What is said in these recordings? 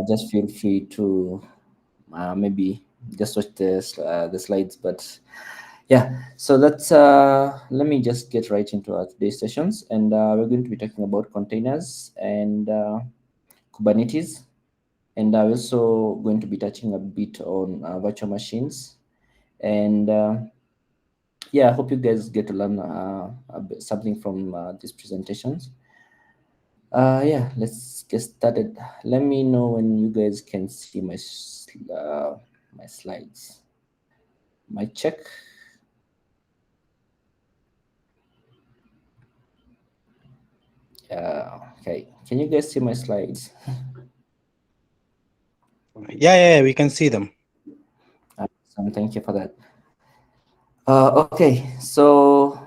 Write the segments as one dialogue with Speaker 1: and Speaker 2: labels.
Speaker 1: just feel free to maybe just watch the slides. But yeah, so that's let me just get right into our today's sessions, and we're going to be talking about containers and Kubernetes, and I'm also going to be touching a bit on virtual machines. And yeah, I hope you guys get to learn something from these presentations. Yeah, let's get started. Let me know when you guys can see my slides. My check. Okay, can you guys see my slides?
Speaker 2: Yeah, we can see them.
Speaker 1: Thank you for that. Okay, so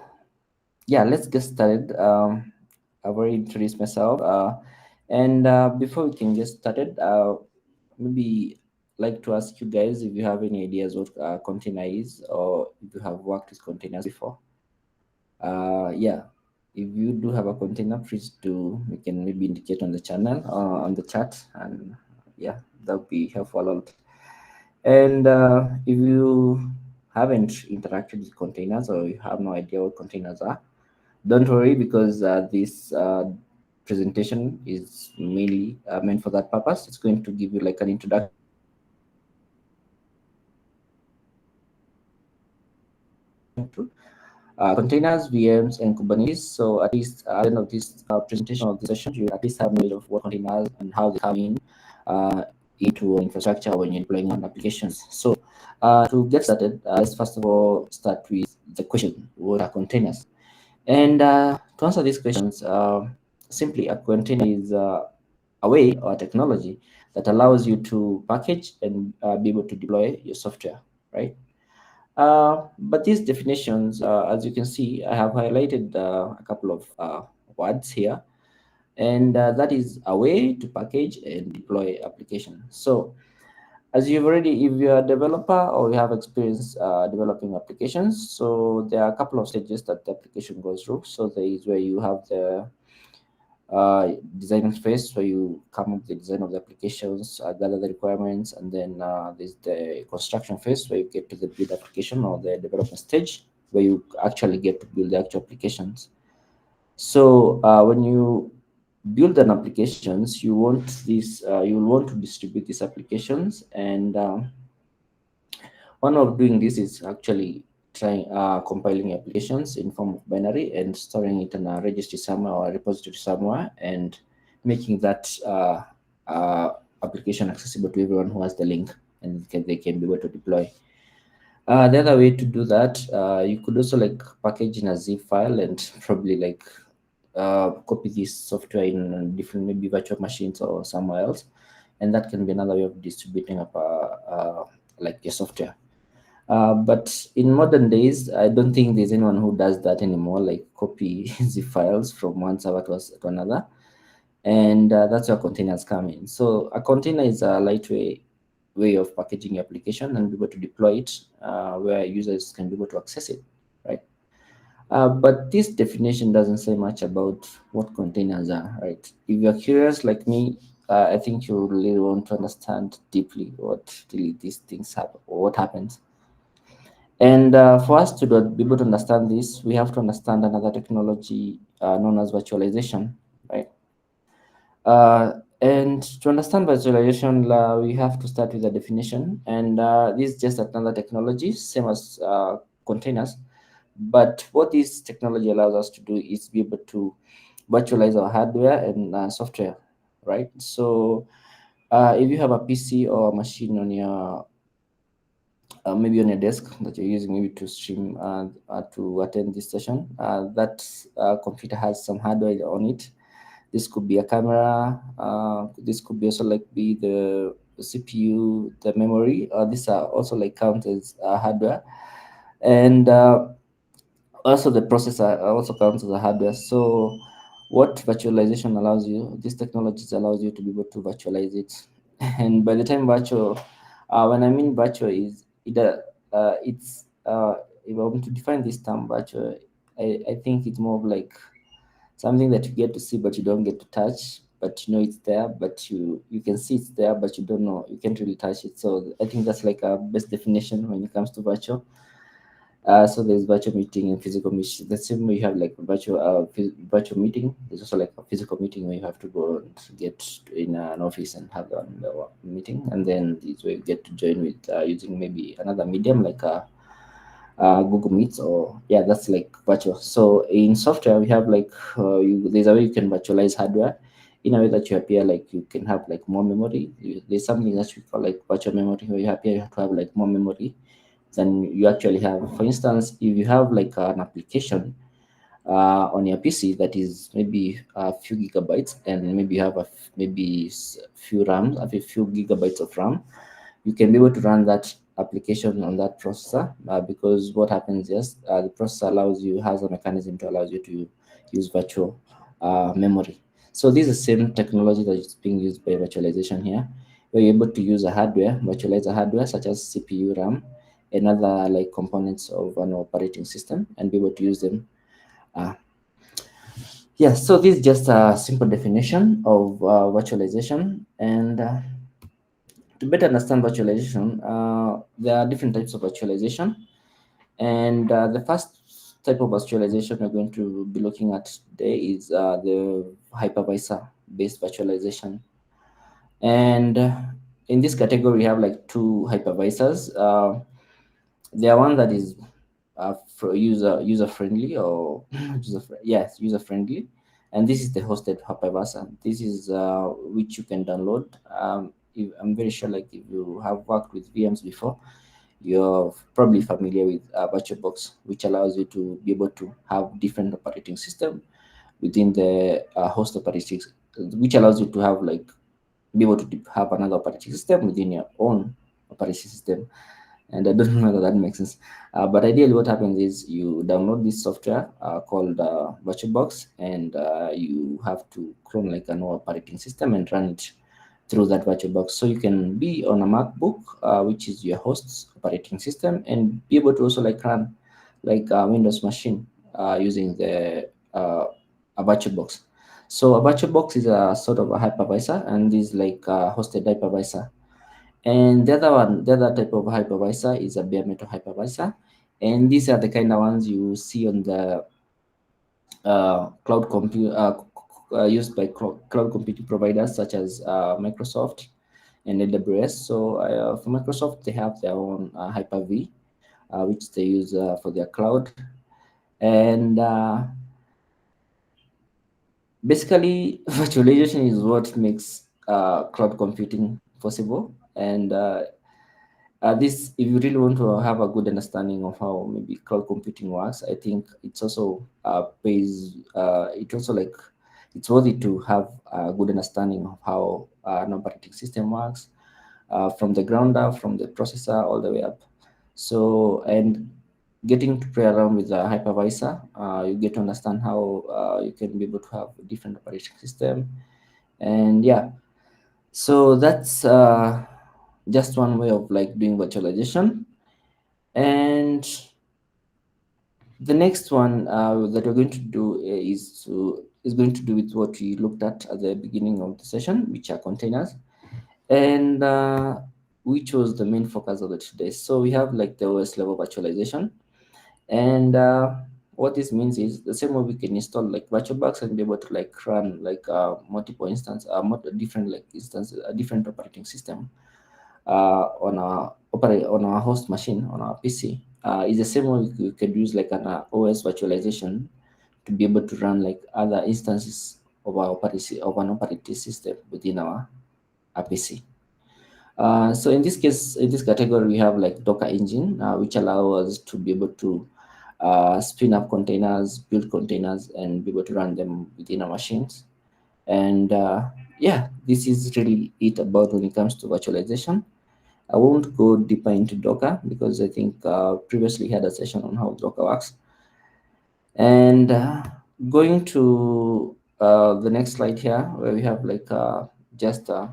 Speaker 1: yeah, let's get started. I've already introduced myself, and before we can get started, maybe like to ask you guys if you have any ideas what container is, or if you have worked with containers before. Yeah, if you do have a container, please do. You can maybe indicate on the channel, on the chat, and yeah, that would be helpful a lot. And if you haven't interacted with containers, or you have no idea what containers are, don't worry, because this presentation is mainly meant for that purpose. It's going to give you like an introduction to containers, VMs, and Kubernetes. So at least at the end of this presentation of this session, you at least have knowledge of what containers and how they come in into infrastructure when you're deploying on applications. So to get started, let's first of all start with the question: what are containers? And to answer these questions, simply a container is a way or a technology that allows you to package and be able to deploy your software, right? But these definitions, as you can see, I have highlighted a couple of words here, and that is a way to package and deploy application. So as you've already, if you're a developer or you have experience developing applications, so there are a couple of stages that the application goes through. So there is where you have the design phase, where you come up with the design of the applications, gather the requirements, and then there's the construction phase, where you get to the build application, or the development stage, where you actually get to build the actual applications. So when you build an applications, you want this, you will want to distribute these applications, and one way of doing this is actually trying compiling applications in form of binary and storing it in a registry somewhere or a repository somewhere, and making that application accessible to everyone who has the link, and they can be able to deploy. The other way to do that, you could also like package in a zip file and probably like copy this software in different maybe virtual machines or somewhere else, and that can be another way of distributing up like your software. But in modern days, I don't think there's anyone who does that anymore, like copy zip files from one server to another. And that's where containers come in. So a container is a lightweight way of packaging your application and be able to deploy it where users can be able to access it, right? But this definition doesn't say much about what containers are, right? If you're curious like me, I think you really want to understand deeply what really these things happen, or what happens. And for us to be able to understand this, we have to understand another technology known as virtualization, right? And to understand virtualization, we have to start with a definition. And this is just another technology, same as containers. But what this technology allows us to do is be able to virtualize our hardware and software, right? So if you have a PC or a machine on your maybe on your desk that you're using maybe to stream to attend this session, that computer has some hardware on it. This could be a camera. This could be also like be the CPU, the memory. These are also like count as hardware, and also the processor also counts as a hardware. So what virtualization allows you, these technologies allows you to be able to virtualize it. And by the time virtual, when I mean virtual is it's if I want to define this term virtual, I think it's more of like something that you get to see but you don't get to touch. but you know it's there, but you can see it's there, but you don't know, you can't really touch it. So I think that's like a best definition when it comes to virtual. So there's virtual meeting and physical meeting. The same way you have like virtual meeting. There's also like a physical meeting where you have to go and get in an office and have the meeting, and then this way you get to join with using maybe another medium like Google Meets, or yeah, that's like virtual. So in software, we have like there's a way you can virtualize hardware in a way that you appear like you can have like more memory. There's something that we call like virtual memory, where you appear you have to have like more memory than you actually have. For instance, if you have like an application on your PC that is maybe a few gigabytes, and maybe you have few RAM, a few gigabytes of RAM, you can be able to run that application on that processor, because what happens is the processor has a mechanism to allow you to use virtual memory. So this is the same technology that is being used by virtualization here, where you're able to use virtualize a hardware such as CPU, RAM, and other like components of an operating system, and be able to use them. Yeah, so this is just a simple definition of virtualization. And to better understand virtualization, there are different types of virtualization. And the first type of virtualization we're going to be looking at today is the hypervisor based virtualization. And in this category, we have like two hypervisors. There are one that is for user friendly, or user friendly, and this is the hosted hypervisor. This is which you can download. I'm very sure, like if you have worked with VMs before, you're probably familiar with VirtualBox, which allows you to be able to have different operating system within the host operating, which allows you to have like be able to have another operating system within your own operating system. And I don't know whether that makes sense. But ideally, what happens is you download this software called VirtualBox, and you have to clone like an operating system and run it through that VirtualBox. So you can be on a MacBook, which is your host's operating system, and be able to also like run like a Windows machine using the a VirtualBox. So a VirtualBox is a sort of a hypervisor, and is like a hosted hypervisor. And the other type of hypervisor is a bare metal hypervisor. And these are the kind of ones you see on the cloud compute used by cloud computing providers such as Microsoft and AWS. So for Microsoft, they have their own Hyper-V, which they use for their cloud. And basically, virtualization is what makes cloud computing possible. And this, if you really want to have a good understanding of how maybe cloud computing works, I think it's also it also like it's worthy to have a good understanding of how an operating system works from the ground up, from the processor all the way up. So, and getting to play around with the hypervisor, you get to understand how you can be able to have a different operating system. And yeah, so that's just one way of like doing virtualization. And the next one that we're going to do is going to do with what we looked at the beginning of the session, which are containers, and which was the main focus of the today. So we have like the OS level virtualization, and what this means is the same way we can install like VirtualBox and be able to like run like multiple instances, different like instances, a different operating system on our host machine on our PC. Is the same way we could use like an OS virtualization to be able to run like other instances of an operating system within our PC. So in this case, in this category, we have like Docker engine, which allow us to be able to spin up containers, build containers, and be able to run them within our machines. And yeah, this is really it about when it comes to virtualization. I won't go deeper into Docker because I think previously had a session on how Docker works. And going to the next slide here, where we have like just a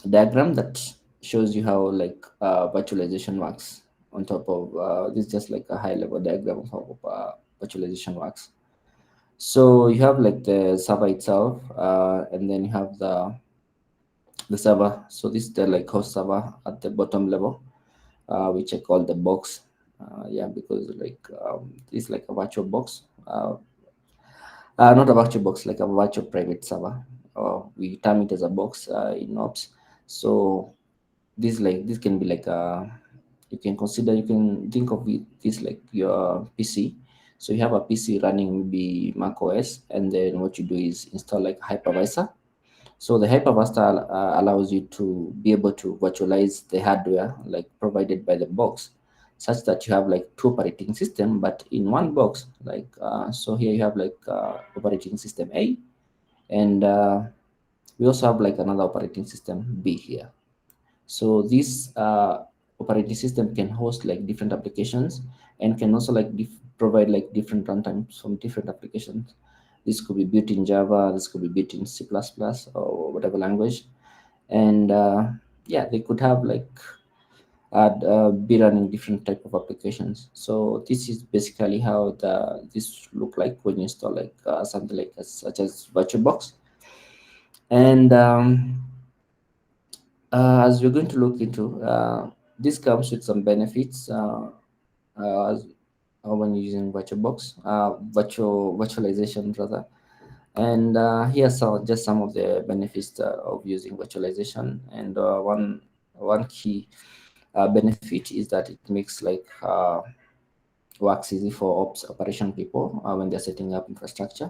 Speaker 1: diagram that shows you how like virtualization works. On top of this, just like a high level diagram of how virtualization works. So you have like the server itself, and then you have the server. So this is the like host server at the bottom level, which I call the box. Yeah, because like it's like a virtual box. Not a virtual box, like a virtual private server. We term it as a box in ops. So this can be like you can think of it this like your PC. So you have a PC running maybe Mac OS, and then what you do is install like hypervisor. So the hypervisor allows you to be able to virtualize the hardware like provided by the box, such that you have like two operating system, but in one box. Like so here you have like operating system A, and we also have like another operating system B here. So this operating system can host like different applications, and can also like provide like different runtimes from different applications. This could be built in Java, this could be built in C++ or whatever language. And yeah, they could have like be running different type of applications. So this is basically how this look like when you install like something like such as VirtualBox. And as we're going to look into, this comes with some benefits as, when you're using VirtualBox, virtualization rather. And here's just some of the benefits of using virtualization. And one key benefit is that it makes like works easy for ops operation people when they're setting up infrastructure.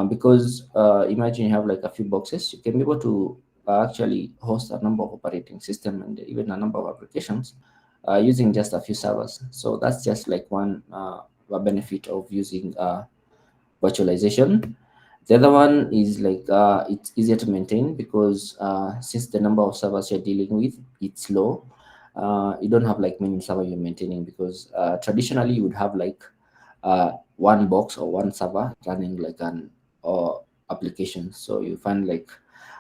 Speaker 1: Because imagine you have like a few boxes, you can be able to actually host a number of operating system and even a number of applications using just a few servers. So that's just like one a benefit of using virtualization. The other one is like it's easier to maintain, because since the number of servers you're dealing with, it's low. You don't have like many servers you're maintaining, because traditionally you would have like one box or one server running like an or application. So you find like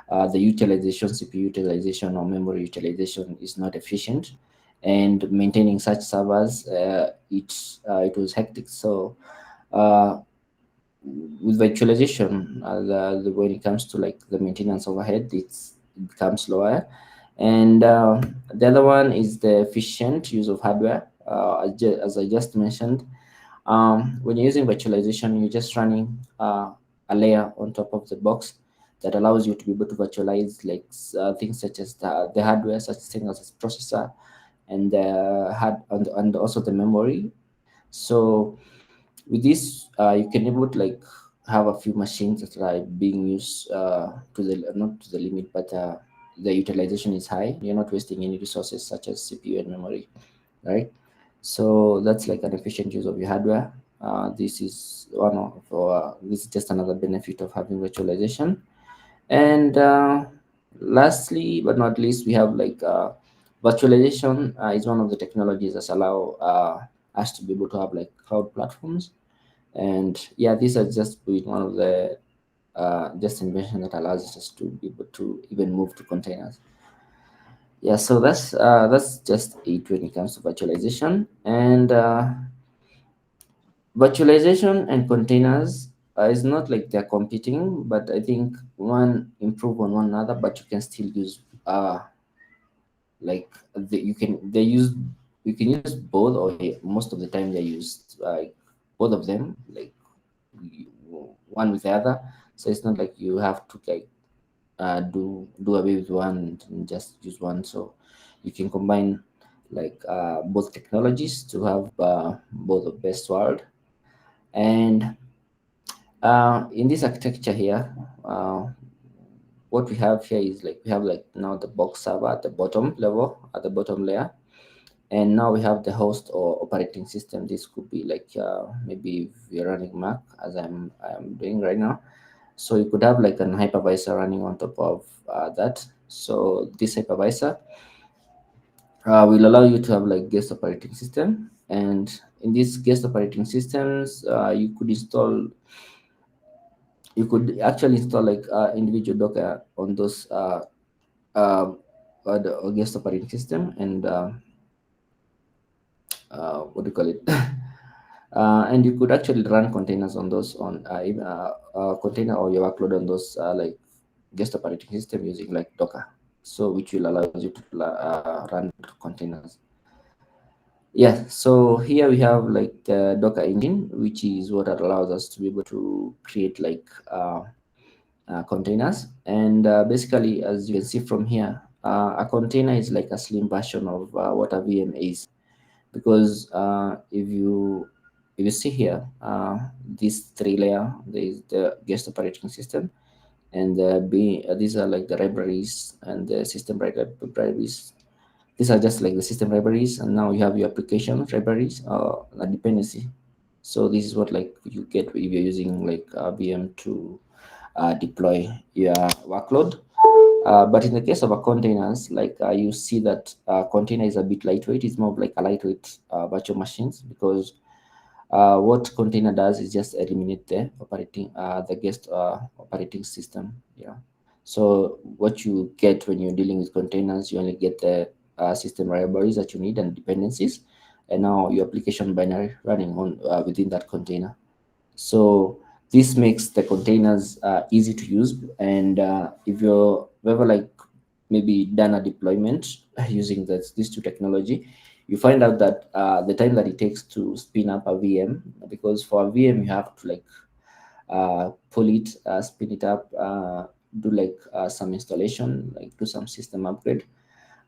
Speaker 1: the utilization, CPU utilization or memory utilization is not efficient, and maintaining such servers, it was hectic. So uh, with virtualization, when it comes to like the maintenance overhead, it becomes lower. And the other one is the efficient use of hardware. As I just mentioned, when you're using virtualization, you're just running a layer on top of the box that allows you to be able to virtualize like things such as the hardware, such things as processor, and and also the memory. So with this, you can able to like have a few machines that are being used to the not to the limit, but the utilization is high. You're not wasting any resources such as CPU and memory, right? So that's like an efficient use of your hardware. This is this is just another benefit of having virtualization. And lastly, but not least, we have like virtualization is one of the technologies that allow us to be able to have like cloud platforms. And yeah, these are just with one of the just invention that allows us to be able to even move to containers. Yeah, so that's just it when it comes to virtualization. And virtualization and containers is not like they're competing, but I think one improve on one another, but you can still use like you can they use you can use both, or most of the time they use both of them, like one with the other. So it's not like you have to like do away with one and just use one. So you can combine like both technologies to have both the best world. And in this architecture here, what we have here is like we have like now the box server at the bottom level, at the bottom layer. And now we have the host or operating system. This could be like maybe if you're running Mac, as I'm doing right now. So you could have like an hypervisor running on top of that. So this hypervisor will allow you to have like guest operating system. And in these guest operating systems, you could actually install like individual Docker on those uh, the guest operating system. And what do you call it? And you could actually run containers on those container or your workload on those like guest operating system using like Docker, so which will allow you to run containers. Yeah, so here we have like the Docker engine, which is what allows us to be able to create like containers. And basically, as you can see from here, a container is like a slim version of what a VM is, because if you see here, this three layer, there is the guest operating system, and these are like the libraries and the system libraries. These are just like the system libraries, and now you have your application libraries, a dependency. So this is what like you get if you're using like a VM to deploy your workload. But in the case of a containers, like you see that container is a bit lightweight. It's more of like a lightweight virtual machines, because what container does is just eliminate the guest operating system. Yeah. So what you get when you're dealing with containers, you only get the system libraries that you need and dependencies, and now your application binary running on within that container. So this makes the containers easy to use. And if you've ever like maybe done a deployment using these two technology, you find out that the time that it takes to spin up a VM, because for a VM you have to like pull it, spin it up, do like some installation, like do some system upgrade.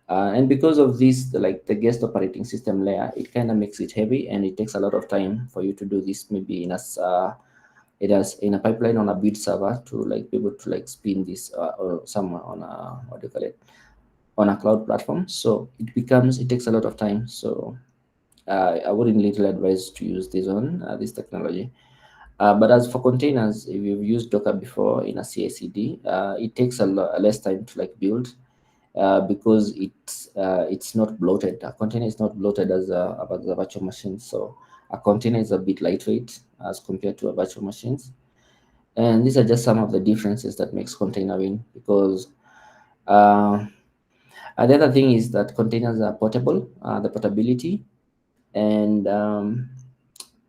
Speaker 1: And because of this, like the guest operating system layer, it kind of makes it heavy, and it takes a lot of time for you to do this, maybe it has in a pipeline on a build server to like be able to like spin this or somewhere on a, what do you call it, on a cloud platform. So it takes a lot of time. So I wouldn't little advise to use this technology. But as for containers, if you've used Docker before in a CI/CD, it takes less time to like build, because it's not bloated. A container is not bloated as a virtual machine. So a container is a bit lightweight as compared to a virtual machines. And these are just some of the differences that makes containering, because uh, the other thing is that containers are portable, the portability. And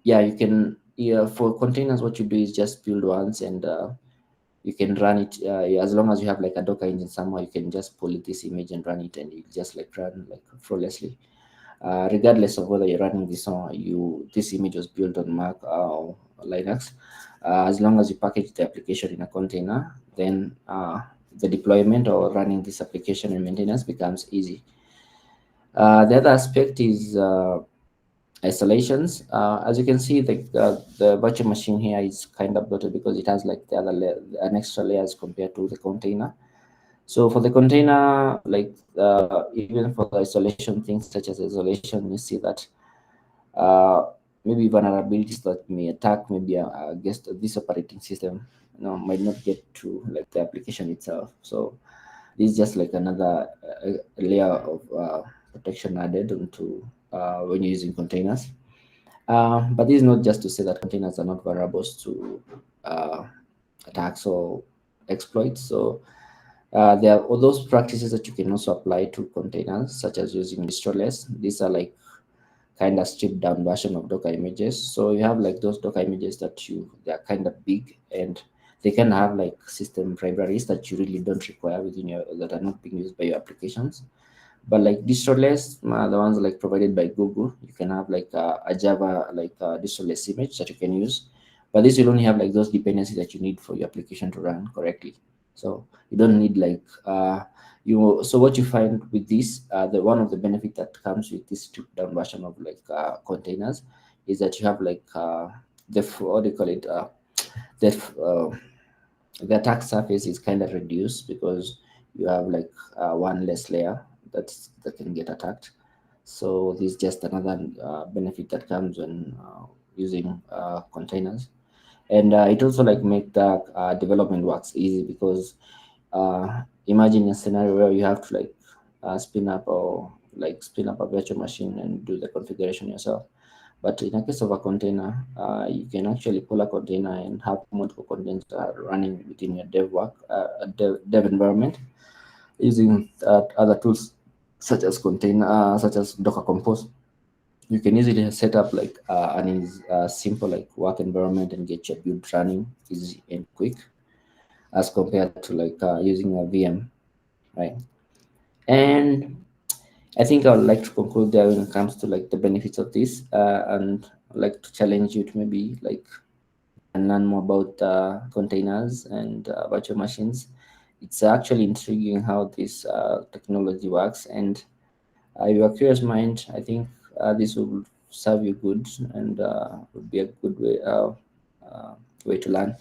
Speaker 1: yeah, you can, yeah, for containers, what you do is just build once, and you can run it as long as you have like a Docker engine somewhere. You can just pull this image and run it, and it just like run like flawlessly, regardless of whether you're running this on this image was built on Mac or Linux. As long as you package the application in a container, then the deployment or running this application and maintenance becomes easy. The other aspect is isolations. As you can see, the virtual machine here is kind of bloated because it has like the other an extra layers compared to the container. So for the container, like even for the isolation things such as isolation, you see that uh, maybe vulnerabilities that may attack maybe against this operating system, might not get to like the application itself. So this is just like another layer of protection added onto when you're using containers. But this is not just to say that containers are not vulnerable to uh, attacks or exploits. So there are all those practices that you can also apply to containers, such as using distroless. These are like kind of stripped down version of Docker images. So you have like those Docker images they are kind of big, and they can have like system libraries that you really don't require that are not being used by your applications. But like distroless, the ones like provided by Google, you can have like a Java like distroless image that you can use. But this will only have like those dependencies that you need for your application to run correctly. So you don't need like so what you find with this, the one of the benefit that comes with this stripped down version of like containers is that you have like what do you call it, the the attack surface is kind of reduced, because you have like one less layer that can get attacked. So this is just another benefit that comes when using containers. And it also like make the development works easy, because uh, imagine a scenario where you have to like spin up a virtual machine and do the configuration yourself. But in a case of a container, you can actually pull a container and have multiple containers running within your dev environment, using other tools such as Docker Compose. you can easily set up like simple like work environment and get your build running easy and quick as compared to like using a VM, right? And I think I would like to conclude there when it comes to like the benefits of this, and I'd like to challenge you to maybe like learn more about containers and virtual machines. It's actually intriguing how this technology works, and if you are curious mind, I think this will serve you good and would be a good way to learn.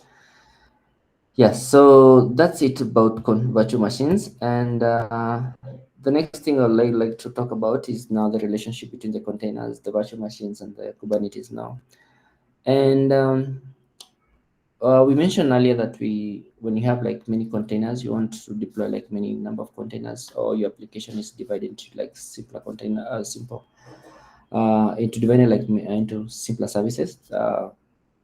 Speaker 1: Yes, so that's it about virtual machines. And the next thing I'd like to talk about is now the relationship between the containers, the virtual machines, and the Kubernetes now. And we mentioned earlier that when you have like many containers, you want to deploy like many number of containers, or your application is divided into like into divided like into simpler services.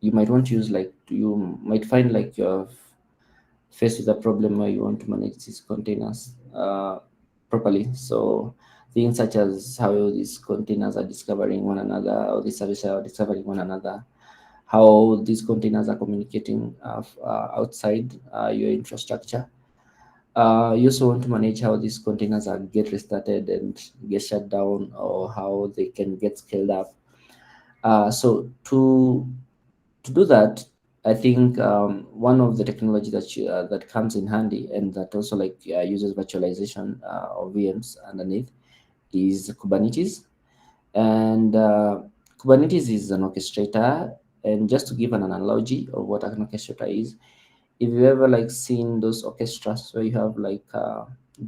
Speaker 1: You might want to use like you might find like you're faced with a problem where you want to manage these containers properly. So things such as how these containers are discovering one another, or these services are discovering one another, how these containers are communicating outside your infrastructure. You also want to manage how these containers are get restarted and get shut down, or how they can get scaled up. So to do that, I think one of the technology that comes in handy and that also like uses virtualization of VMs underneath is Kubernetes. And Kubernetes is an orchestrator. And just to give an analogy of what an orchestrator is, if you ever like seen those orchestras where you have like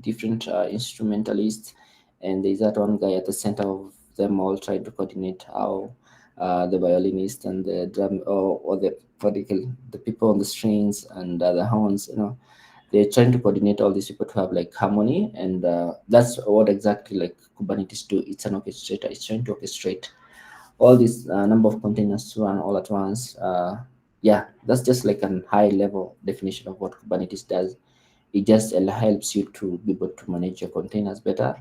Speaker 1: different instrumentalists, and there's that one guy at the center of them all trying to coordinate how the violinist and the drum, or the particle the people on the strings and the horns, they're trying to coordinate all these people to have like harmony. And that's what exactly like Kubernetes do. It's an orchestrator. It's trying to orchestrate all this number of containers to run all at once. Yeah, that's just like a high level definition of what Kubernetes does. It just helps you to be able to manage your containers better,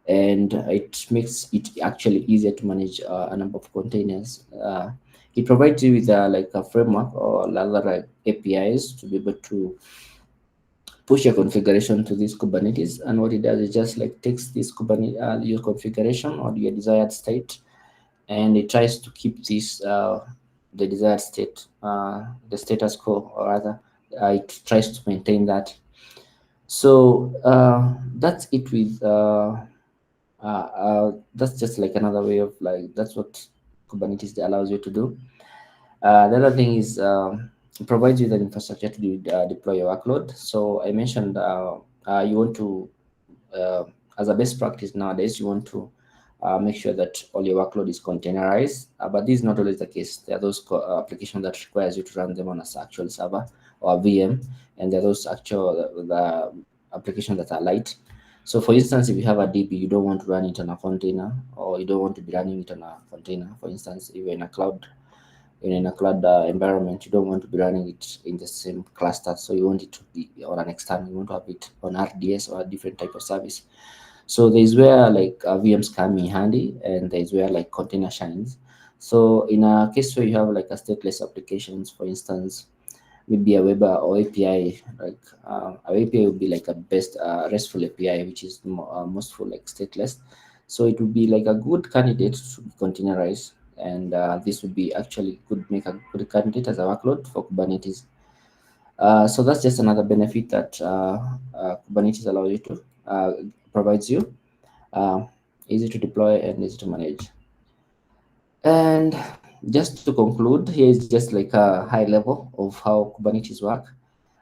Speaker 1: and it makes it actually easier to manage a number of containers. It provides you with like a framework or other like APIs to be able to push your configuration to this Kubernetes. And what it does is just like takes this Kubernetes, your configuration or your desired state, and it tries to keep this the desired state, the status quo, or rather, it tries to maintain that. So that's it with that's just like another way of like that's what Kubernetes allows you to do. The other thing is it provides you the infrastructure to deploy your workload. So I mentioned you want to as a best practice nowadays, you want to make sure that all your workload is containerized. But this is not always the case. There are those applications that requires you to run them on a actual server or a VM, and there are those actual the applications that are light. So, for instance, if you have a DB, you don't want to run it on a container, or you don't want to be running it on a container. For instance, if you're in a cloud environment, you don't want to be running it in the same cluster. So you want it to be on an external. You want to have it on RDS or a different type of service. So there's where like VMs come in handy, and there's where like container shines. So in a case where you have like a stateless applications, for instance, maybe a web or API, like our API would be like a best RESTful API, which is most for like stateless. So it would be like a good candidate to be containerized, and this would be actually could make a good candidate as a workload for Kubernetes. So that's just another benefit that Kubernetes allows you to provides you, uh, easy to deploy and easy to manage. And just to conclude, here is just like a high level of how Kubernetes work.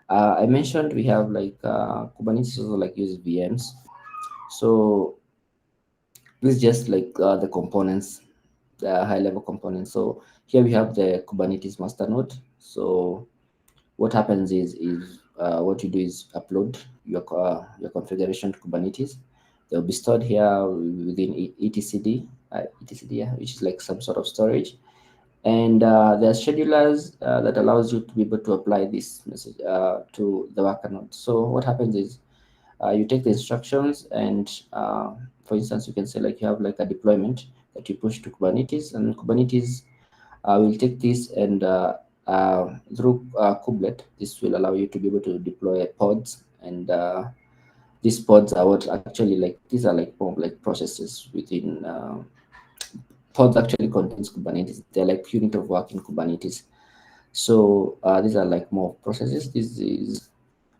Speaker 1: I mentioned we have like Kubernetes also like use VMs. So this is just like the components, the high level components. So here we have the Kubernetes master node. So what happens is what you do is upload your configuration to Kubernetes. They'll be stored here within etcd, etcd, yeah, which is like some sort of storage. And there are schedulers that allows you to be able to apply this message to the worker node. So what happens is you take the instructions, and for instance, you can say like you have like a deployment that you push to Kubernetes, and Kubernetes will take this and through kubelet, this will allow you to be able to deploy pods, and these pods are what actually, like, these are like more like processes within pods actually contains Kubernetes. They're like unit of work in Kubernetes. So these are like more processes. This is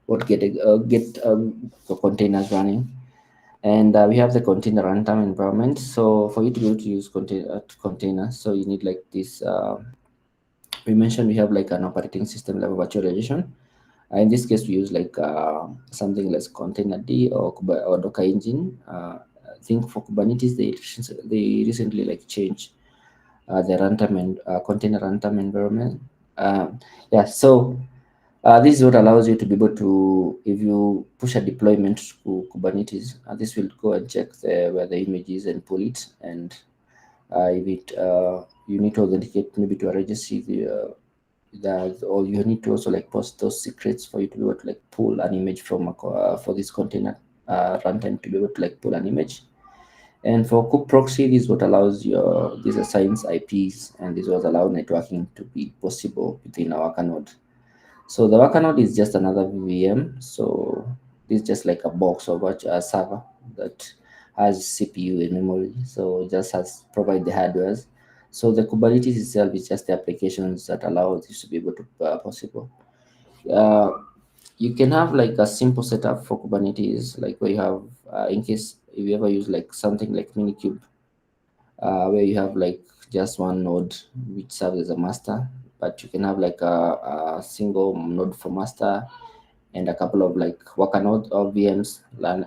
Speaker 1: what get the containers running, and we have the container runtime environment. So for you to be able to use container, so you need like this. We mentioned we have like an operating system level virtualization. In this case, we use like something like container D or or Docker engine. I think for Kubernetes, they recently like changed the runtime and container runtime environment. Yeah, so this is what allows you to be able to, if you push a deployment to Kubernetes, this will go and check where the image is and pull it. And if it you need to authenticate maybe to a registry, or you need to also like post those secrets for you to be able to like pull an image from for this container runtime to be able to like pull an image. And for kube proxy, this is what allows your this assigns IPs, and this was allow networking to be possible within our worker node. So the worker node is just another VM. So this is just like a box or a server that has CPU and memory. So it just has provide the hardwares. So the Kubernetes itself is just the applications that allow this to be able to possible. Uh, you can have like a simple setup for Kubernetes, like where you have, in case if you ever use like something like Minikube, where you have like just one node which serves as a master, but you can have like a single node for master and a couple of like worker node or VMs run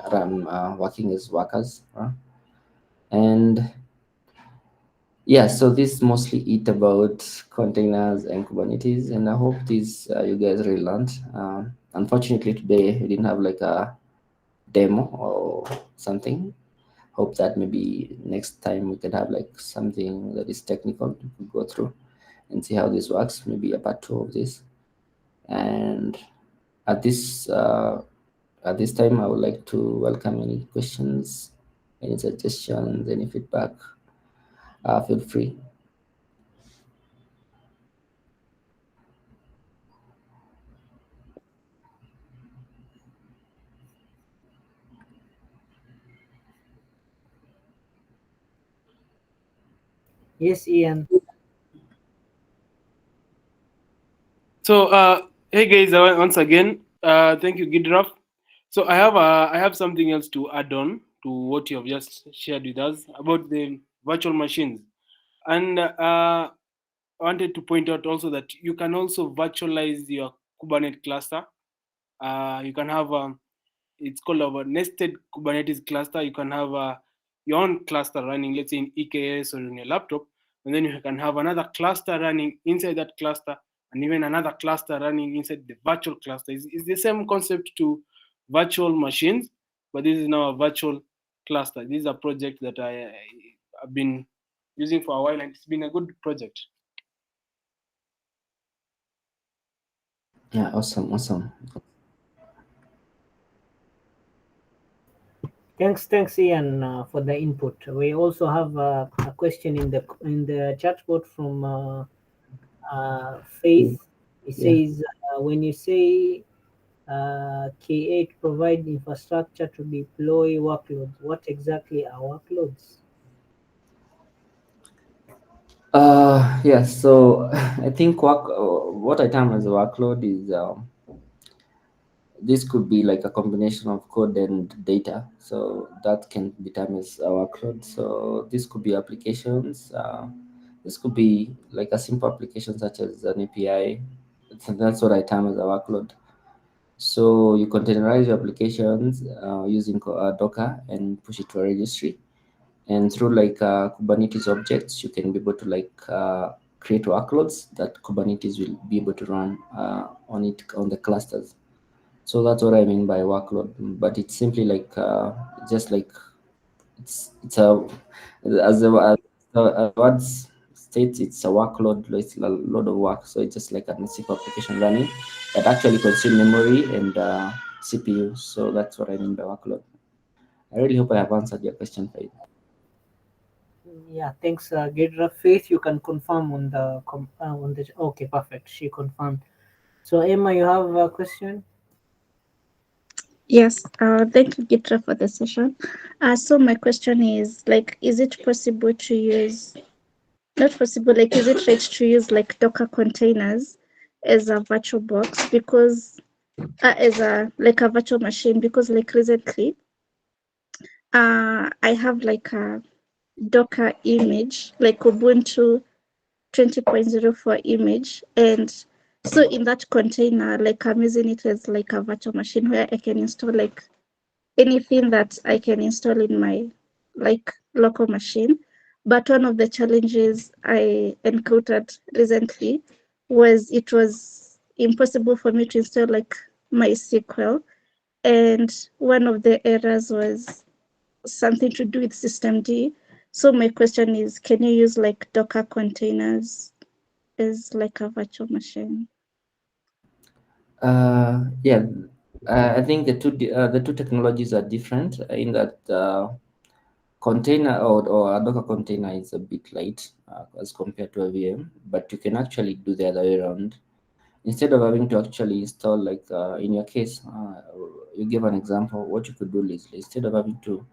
Speaker 1: working as workers. And yeah, so this mostly it about containers and Kubernetes, and I hope this you guys really learned. Unfortunately, today we didn't have like a demo or something. Hope that maybe next time we can have like something that is technical to go through and see how this works. Maybe a part two of this. And at this uh, at this time, I would like to welcome any questions, any suggestions, any feedback. Feel free.
Speaker 3: Yes, Ian.
Speaker 4: So, hey guys, once again, thank you, Gidraff. So I have something else to add on to what you have just shared with us about the virtual machines, and I wanted to point out also that you can also virtualize your Kubernetes cluster. You can have it's called a nested Kubernetes cluster. You can have your own cluster running, let's say in EKS or in your laptop, and then you can have another cluster running inside that cluster, and even another cluster running inside the virtual cluster. It's the same concept to virtual machines, but this is now a virtual cluster. This is a project that have been using for a while, and it's been a good project.
Speaker 1: Yeah, awesome, awesome.
Speaker 3: Thanks, Ian, for the input. We also have a question in the chat board from Faith. It
Speaker 1: Yeah.
Speaker 3: says, when you say K8 provide infrastructure to deploy workloads, what exactly are workloads?
Speaker 1: Yeah, so I think what I term as a workload is this could be like a combination of code and data. So that can be termed as a workload. So this could be applications. This could be like a simple application such as an API. So that's what I term as a workload. So you containerize your applications using Docker and push it to a registry. And through like Kubernetes objects, you can be able to like create workloads that Kubernetes will be able to run on the clusters. So that's what I mean by workload. But it's simply like just like it's a as the words states, it's a workload. It's a load of work. So it's just like a simple application running that actually consume memory and CPU. So that's what I mean by workload. I really hope I have answered your question, Faith.
Speaker 3: Yeah, thanks, Gidraff. Faith, you can confirm on the Okay, perfect. She confirmed. So Emma, you have a question?
Speaker 5: Yes, thank you, Gitra, for the session. So my question is like, is it possible to use, not possible, like, is it right to use like Docker containers as a virtual box because as a like a virtual machine? Because like recently, I have like a Docker image, like Ubuntu 20.04 image, and so in that container, like I'm using it as like a virtual machine where I can install like anything that I can install in my like local machine. But one of the challenges I encountered recently was it was impossible for me to install like MySQL. And one of the errors was something to do with systemd. So my question is, can you use like Docker containers as like a virtual machine?
Speaker 1: Yeah, I think the two technologies are different in that container or a Docker container is a bit light as compared to a VM, but you can actually do the other way around. Instead of having to actually install, like in your case, you give an example. What you could do is instead of having to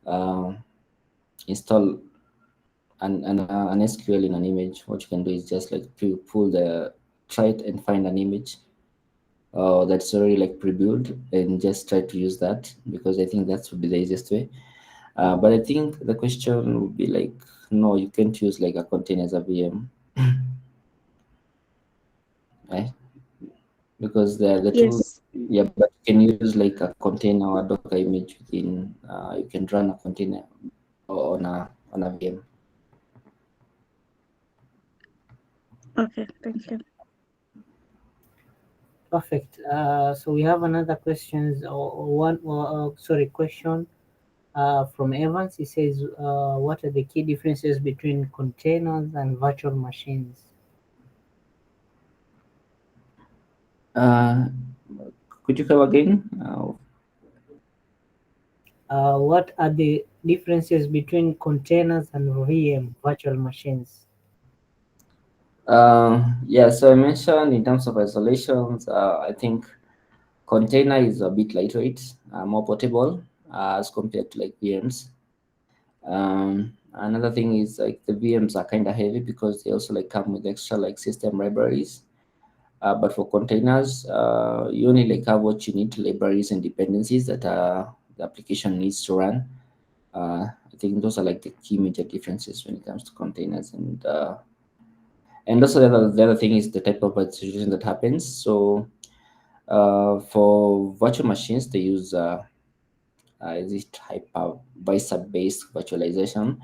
Speaker 1: uh, install an SQL in an image, what you can do is just like pull try it and find an image that's already like pre-built and just try to use that, because I think that would be the easiest way. But I think the question would be like, no, you can't use like a container as a VM, right? Because the two,
Speaker 5: Yes.
Speaker 1: yeah, but you can use like a container or a Docker image within. You can run a container on a VM.
Speaker 5: Okay, thank you.
Speaker 3: Perfect. So we have another questions question from Evans. He says, what are the key differences between containers and virtual machines?
Speaker 1: Uh, could you come again?
Speaker 3: What are the differences between containers and VM, virtual machines?
Speaker 1: Yeah, so I mentioned in terms of isolations, I think container is a bit lightweight, more portable as compared to like VMs. Another thing is like the VMs are kind of heavy because they also like come with extra like system libraries. But for containers, you only like have what you need, libraries and dependencies that the application needs to run. I think those are like the key major differences when it comes to containers, and also the other thing is the type of virtualization that happens. So for virtual machines, they use is it Hypervisor based virtualization,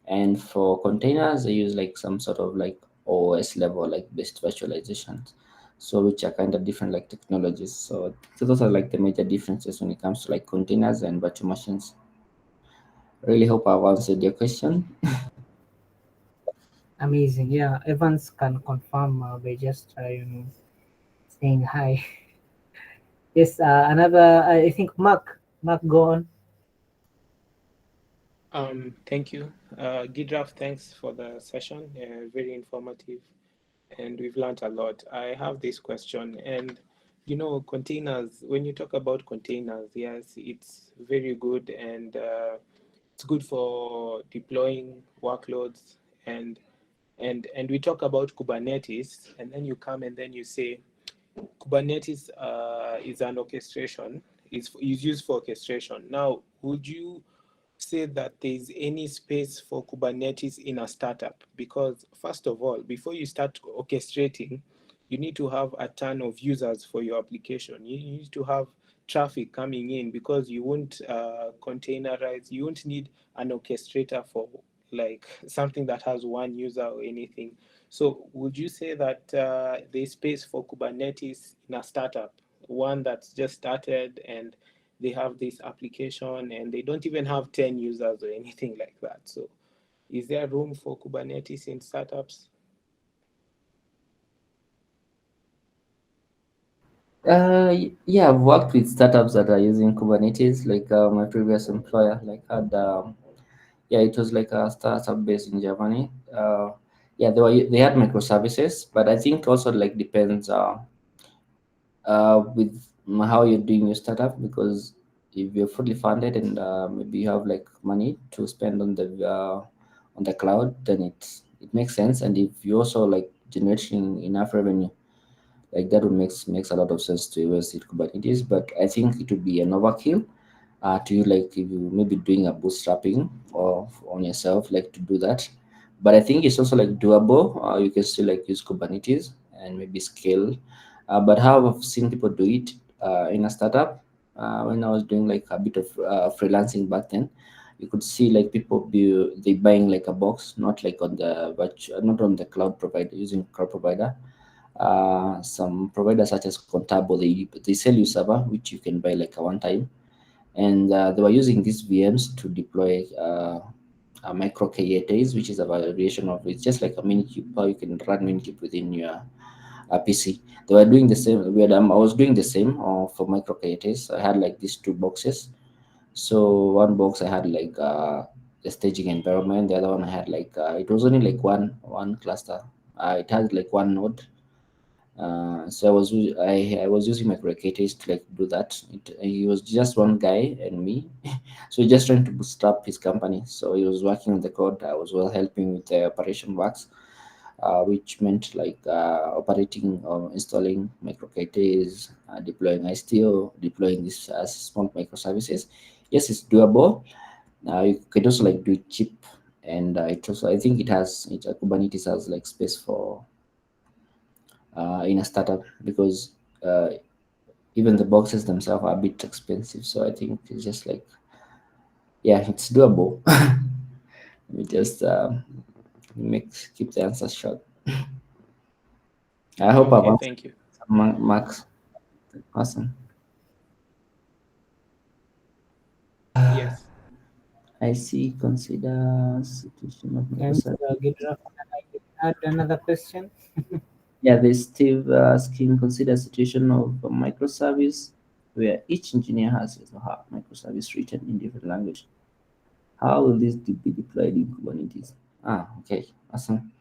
Speaker 1: and for containers they use like some sort of like OS level like based virtualizations, so which are kind of different like technologies. So those are like the major differences when it comes to like containers and virtual machines. Really hope I've answered your question.
Speaker 3: Amazing. Yeah, Evans can confirm by just saying hi. Yes. Another. I think Mark. Mark, go on.
Speaker 6: Thank you. Gidraff, thanks for the session. Very informative, and we've learned a lot. I have this question, and containers, when you talk about containers, yes, it's very good, and it's good for deploying workloads, and we talk about Kubernetes, and then you come and then you say Kubernetes is an orchestration, is used for orchestration. Now, would you say that there is any space for Kubernetes in a startup? Because first of all, before you start orchestrating, you need to have a ton of users for your application. You need to have traffic coming in, because you won't containerize, you won't need an orchestrator for like something that has one user or anything. So would you say that there's space for Kubernetes in a startup, one that's just started and they have this application and they don't even have 10 users or anything like that? So is there room for Kubernetes in startups?
Speaker 1: Yeah, I've worked with startups that are using Kubernetes. Like my previous employer, like had yeah, it was like a startup based in Germany. Yeah, they had microservices, but I think also like depends with how you're doing your startup, because if you're fully funded and maybe you have like money to spend on the cloud, then it makes sense. And if you also like generating enough revenue, like that would makes a lot of sense to invest in Kubernetes. But I think it would be an overkill to you, like if you maybe doing a bootstrapping or on yourself, like to do that. But I think it's also like doable. You can still like use Kubernetes and maybe scale. But how I've seen people do it in a startup, when I was doing like a bit of freelancing back then, you could see like people they buying like a box, not like on the not on the cloud provider, using cloud provider. Some providers such as Contabo, they sell you server which you can buy like a one time, and they were using these VMs to deploy a micro K8s, which is a variation of it's just like a Minikube, how you can run Minikube within your PC. They were doing the same. I was doing the same for micro K8s. I had like these two boxes. So one box I had like the staging environment. The other one I had like it was only like one cluster. It had like one node, so I was using my Kubernetes to like do that. He was just one guy and me, so just trying to bootstrap his company. So he was working on the code. I was well helping with the operation works, which meant like operating or installing microKTs, deploying ISTO, deploying these small microservices. Yes, it's doable. You could also like do it cheap, and it also I think Kubernetes has like space for in a startup, because uh, even the boxes themselves are a bit expensive. So I think it's just like, yeah, it's doable. We just keep the answers short. I hope I've
Speaker 6: Okay,
Speaker 1: answered
Speaker 6: thank you.
Speaker 1: Max. Awesome.
Speaker 6: Yes.
Speaker 1: I see. Consider situation of
Speaker 3: And
Speaker 1: Microsoft.
Speaker 3: Gidraff, can I add another question?
Speaker 1: Yeah, there's Steve asking, consider situation of a microservice where each engineer has his or her microservice written in different language. How will this be deployed in Kubernetes? Okay, awesome.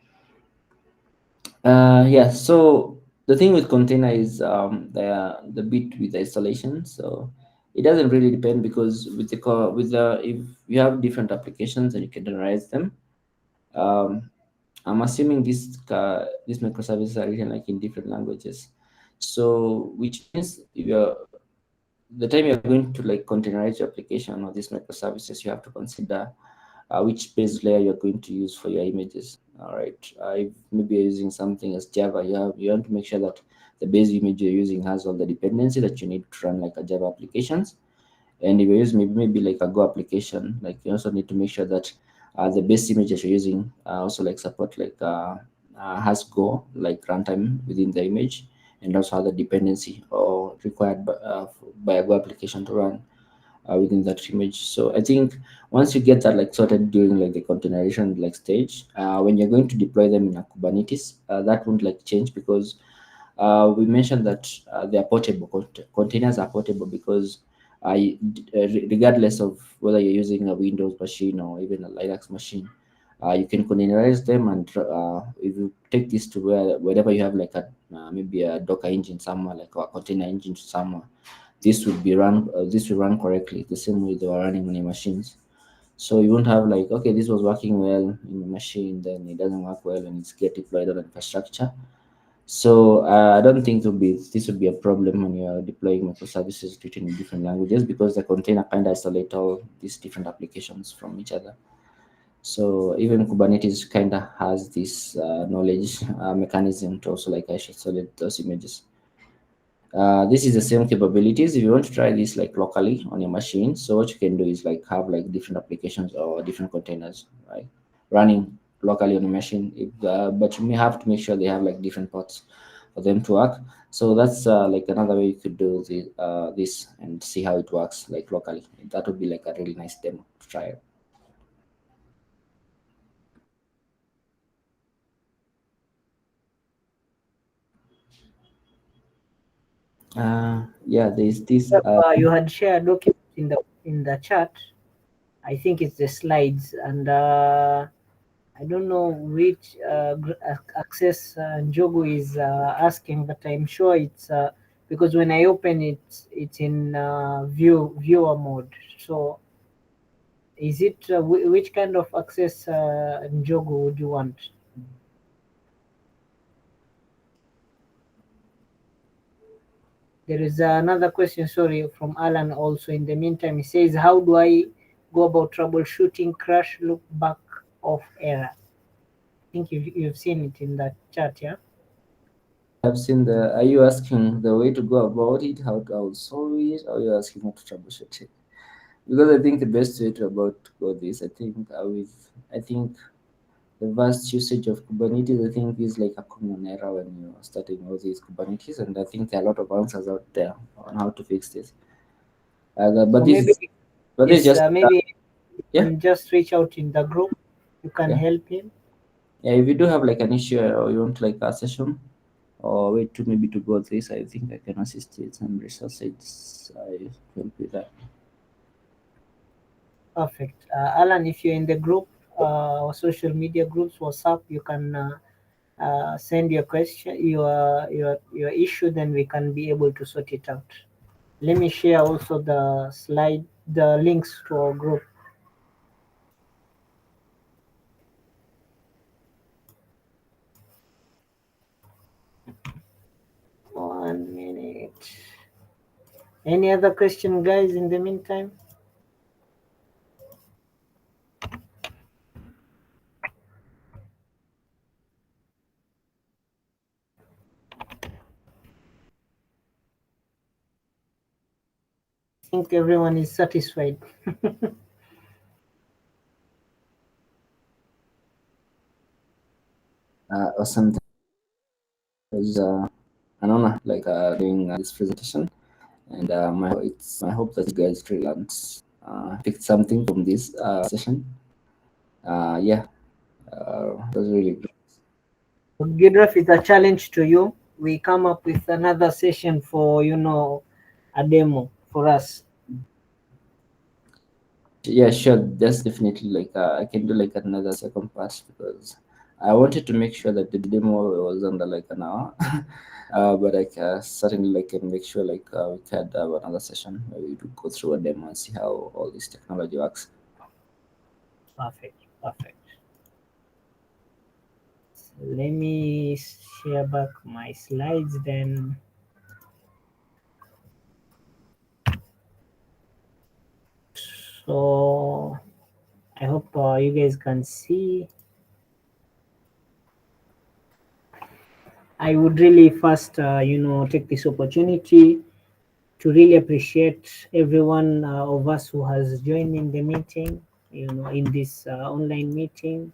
Speaker 1: Yeah, so the thing with container is the bit with the installation. So it doesn't really depend, because with the if you have different applications and you containerize them, um, I'm assuming these microservices are written like in different languages. So which means the time you're going to like containerize your application or these microservices, you have to consider which base layer you're going to use for your images. All right. If maybe you're using something as Java, you want to make sure that the base image you're using has all the dependency that you need to run like a Java applications. And if you use maybe like a Go application, like you also need to make sure that the base image that you're using also like support like has Go like runtime within the image, and also other dependency or required by a Go application to run within that image. So I think once you get that like sorted during like the containerization like stage, when you're going to deploy them in a Kubernetes, that won't like change, because we mentioned that they are portable. Containers are portable because regardless of whether you're using a Windows machine or even a Linux machine, you can containerize them, and if you take this to wherever you have like a maybe a Docker engine somewhere, like a container engine somewhere, this will run correctly the same way they were running on your machines. So you won't have like, okay, this was working well in the machine, then it doesn't work well and it's get deployed on infrastructure. So I don't think this would be a problem when you're deploying microservices written in different languages, because the container kind of isolate all these different applications from each other. So even Kubernetes kind of has this knowledge mechanism to also like isolate those images. This is the same capabilities if you want to try this like locally on your machine. So what you can do is like have like different applications or different containers, right, running locally on your machine. But you may have to make sure they have like different ports for them to work. So that's like another way you could do this and see how it works like locally. That would be like a really nice demo to try. Yeah, there's this.
Speaker 3: Yep, you had shared documents in the chat. I think it's the slides, and I don't know which access Njogu is asking, but I'm sure it's because when I open it, it's in viewer mode. So is it which kind of access Njogu would you want? There is another question, sorry, from Alan also. In the meantime, he says, how do I go about troubleshooting crash, look back of error? I think you've seen it in the chat, yeah?
Speaker 1: I've seen the. Are you asking the way to go about it, how to solve it, or are you asking how to troubleshoot it? Because I think the best way to go this, I think the vast usage of Kubernetes, I think, is like a common error when you're starting all these Kubernetes, and I think there are a lot of answers out there on how to fix this. But
Speaker 3: So
Speaker 1: this
Speaker 3: maybe,
Speaker 1: is, but this is
Speaker 3: yes,
Speaker 1: just
Speaker 3: maybe you
Speaker 1: yeah,
Speaker 3: can just reach out in the group. You can
Speaker 1: yeah,
Speaker 3: help him.
Speaker 1: yeah. If you do have like an issue or you want like a session or way to maybe to go this, I think I can assist you with some resources. I help with that.
Speaker 3: Perfect. Alan, if you're in the group or social media groups, WhatsApp, you can send your question, your issue, then we can be able to sort it out. Let me share also the slide, the links to our group. One minute. Any other question, guys, in the meantime? I think everyone is satisfied.
Speaker 1: Awesome. It was an honor like doing this presentation, and it's my hope that you guys really learned, picked something from this session. Yeah, it was really good.
Speaker 3: Gidraff is a challenge to you. We come up with another session for, a demo for us.
Speaker 1: Yeah, sure. That's definitely like I can do like another second pass because I wanted to make sure that the demo was under like an hour. But I certainly like can make sure like we can have another session where we do go through a demo and see how all this technology works.
Speaker 3: Perfect. Let me share back my slides then. So I hope you guys can see. I would really first, take this opportunity to really appreciate everyone of us who has joined in the meeting, in this online meeting.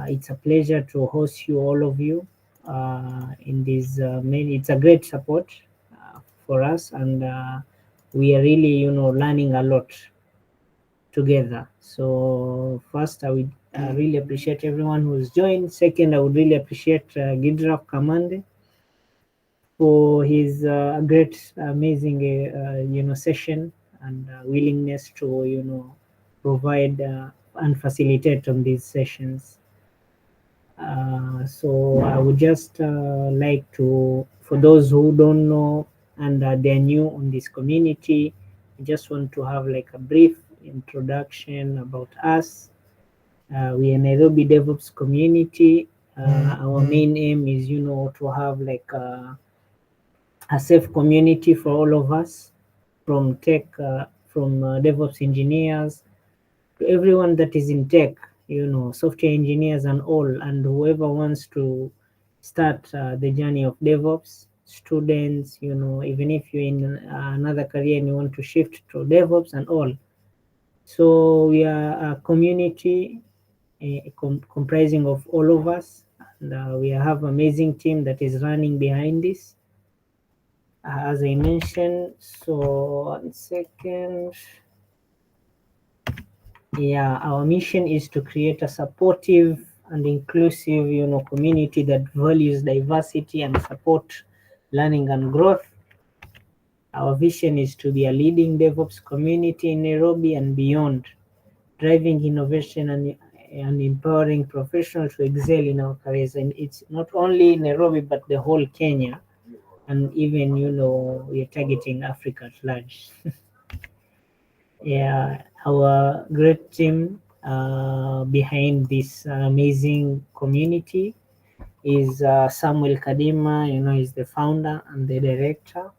Speaker 3: It's a pleasure to host you, all of you, in this it's a great support for us, and we are really, learning a lot together. So first, I would really appreciate everyone who's joined. Second, I would really appreciate Gidraff Kamande for his great, amazing, session and willingness to, provide and facilitate on these sessions. So I would just like to, for those who don't know and they're new on this community, I just want to have like a brief introduction about us. We are Nairobi DevOps community. Our main aim is, to have like a safe community for all of us, from tech, from DevOps engineers to everyone that is in tech, software engineers and all, and whoever wants to start the journey of DevOps, students, even if you're in another career and you want to shift to DevOps and all. So we are a community comprising of all of us, and we have amazing team that is running behind this. As I mentioned, so 1 second. Yeah, our mission is to create a supportive and inclusive, community that values diversity and support learning and growth. Our vision is to be a leading DevOps community in Nairobi and beyond, driving innovation and empowering professionals to excel in our careers. And it's not only Nairobi, but the whole Kenya. And even, we're targeting Africa at large. Yeah, our great team behind this amazing community is Samuel Kadima, he's the founder and the director.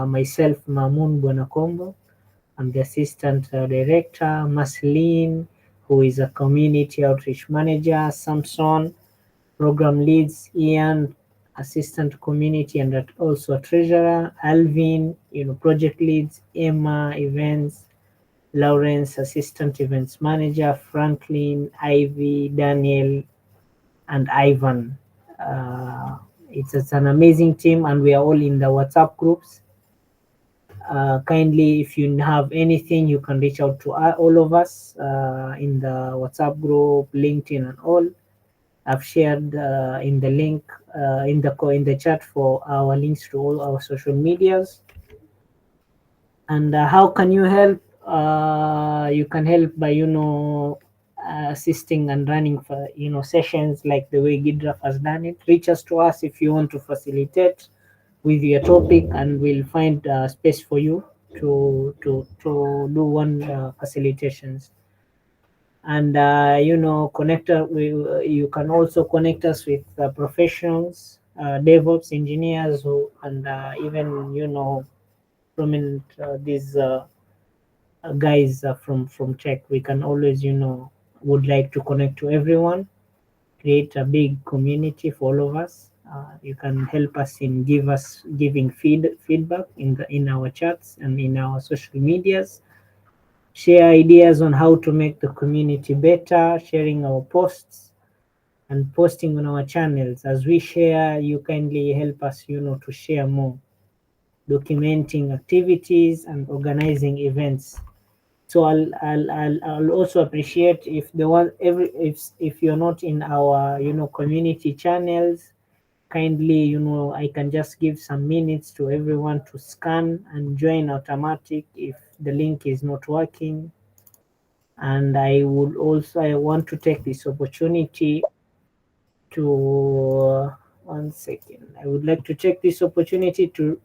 Speaker 3: Myself, Mamun Bonakombo, I'm the assistant director. Marceline, who is a community outreach manager. Samson, program leads. Ian, assistant community and also a treasurer. Alvin, project leads. Emma, events. Lawrence, assistant events manager. Franklin, Ivy, Daniel, and Ivan. It's an amazing team, and we are all in the WhatsApp groups. Kindly, if you have anything, you can reach out to all of us in the WhatsApp group, LinkedIn, and all. I've shared in the link in the chat for our links to all our social medias. And how can you help? You can help by assisting and running for sessions like the way Gidraff has done it. Reach us to us if you want to facilitate with your topic, and we'll find space for you to do one facilitations. And you can also connect us with professionals, DevOps engineers, and even prominent these guys from tech. We can always would like to connect to everyone, create a big community for all of us. You can help us in giving feedback in our chats and in our social medias. Share ideas on how to make the community better, sharing our posts and posting on our channels. As we share, you kindly help us to share more, documenting activities and organizing events. So I'll also appreciate if the one if you're not in our community channels, kindly I can just give some minutes to everyone to scan and join automatic if the link is not working. And I want to take this opportunity to one second. I would like to take this opportunity to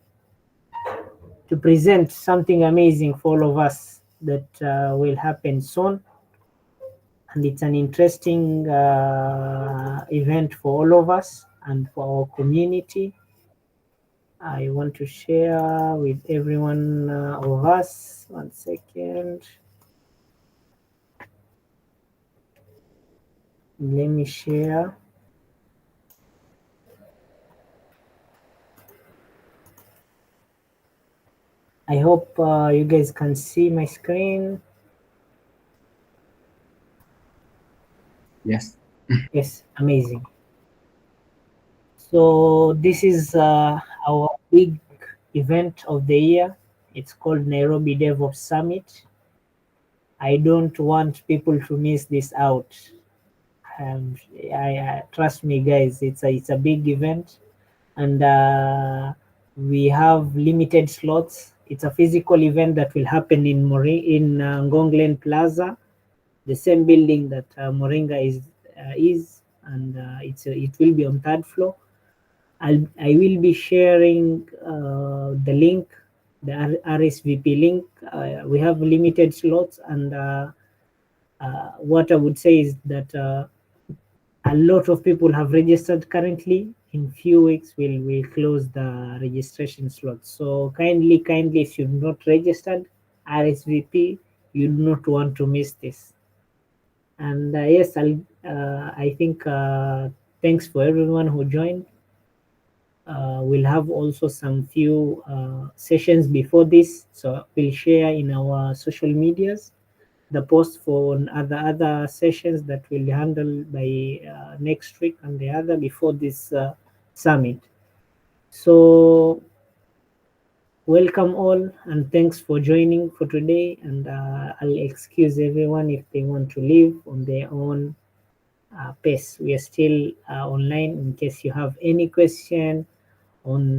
Speaker 3: present something amazing for all of us that will happen soon. And it's an interesting event for all of us and for our community. I want to share with everyone of us. One second. Let me share. I hope you guys can see my screen.
Speaker 1: Yes.
Speaker 3: Yes, amazing. So this is our big event of the year. It's called Nairobi DevOps Summit. I don't want people to miss this out. I trust me, guys. It's a big event, and we have limited slots. It's a physical event that will happen in Ngonglen Plaza, the same building that Moringa is, and it will be on third floor. I will be sharing the link, the RSVP link. We have limited slots, and what I would say is that a lot of people have registered currently. In few weeks, we'll close the registration slots. So kindly, if you've not registered RSVP, you do not want to miss this. And yes, I think thanks for everyone who joined. We'll have also some few sessions before this, so we'll share in our social medias the post for other sessions that will handle by next week and the other before this summit. So welcome all, and thanks for joining for today. And I'll excuse everyone if they want to leave on their own pace. We are still online in case you have any question on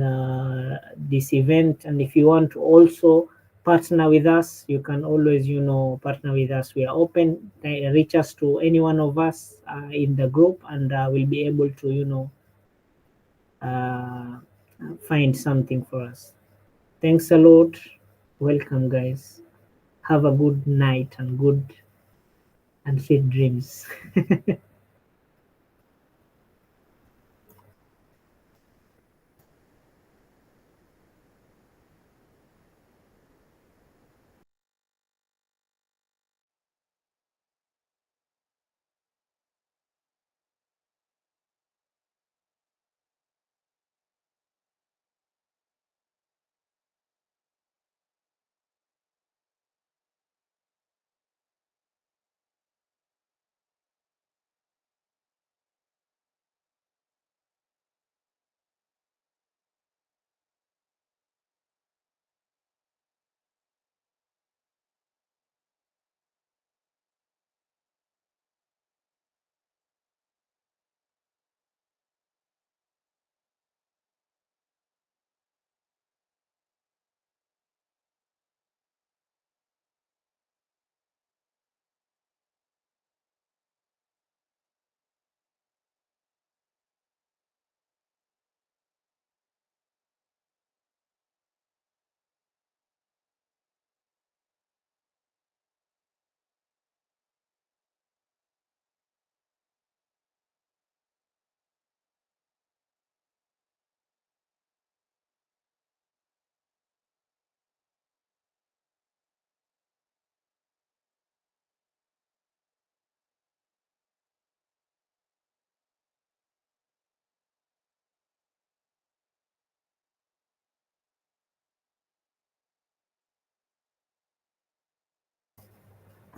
Speaker 3: this event. And if you want to also partner with us, you can always, partner with us. We are open. Reach us to any one of us in the group, and we'll be able to, find something for us. Thanks a lot. Welcome, guys. Have a good night and sweet dreams.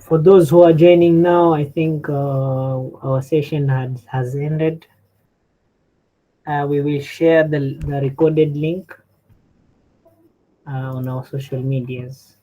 Speaker 3: For those who are joining now, I think our session has ended. We will share the recorded link on our social medias.